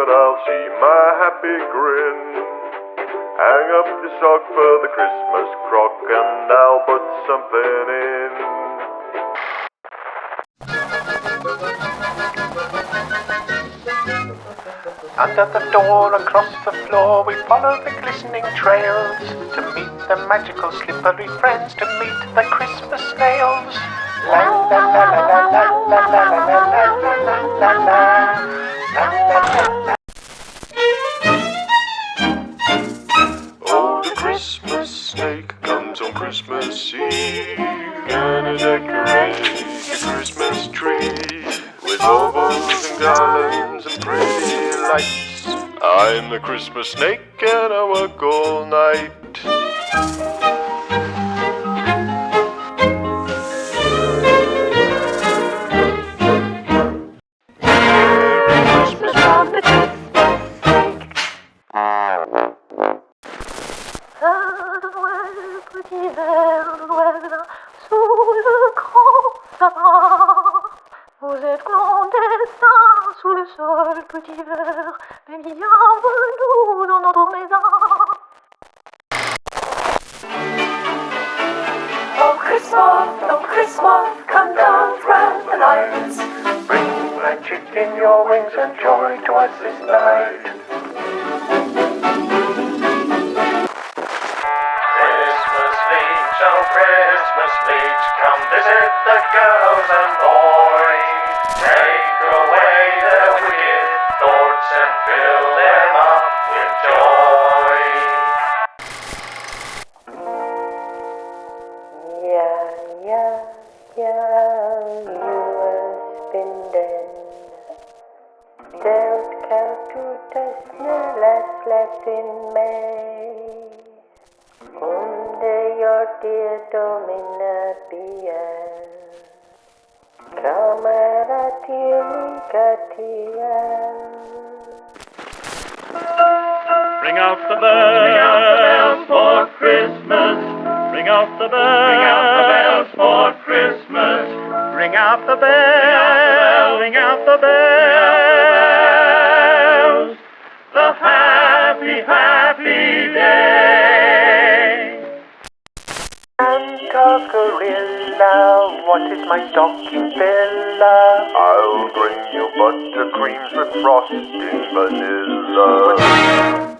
and I'll see my happy grin. Hang up the sock for the Christmas crock and I'll put something in. Under the door, across the floor, we follow the glistening trails to meet the magical slippery friends, to meet the Christmas snails. La la la la la la la la la la la la la la. Oh, the Christmas snake comes on Christmas Eve, gonna decorate your Christmas tree with baubles and garlands and pretty lights. I'm the Christmas snake and I work all night. Merry Christmas from the Christmas snake. Petit verre d'oiseau sous le grand sapin. Vous êtes clandestins sous le sol, petit verre, mais bienvenue dans notre maison. Oh Christmas, come down from the lights. Bring magic in your wings and joy to us this night. Christmas Leech, oh Christmas Leech, come visit the girls and boys. Take away their wicked thoughts and fill them up with joy. Yeah, you have been dead. Don't count to the last in May. Under your dear dominatia, camaratielicatia. Ring out the bells for Christmas. Ring out the bells for Christmas. Ring out the bells, ring out the bells. The happy, happy day. Santa Gorilla, what is my stocking filler? I'll bring you buttercreams with frosting vanilla.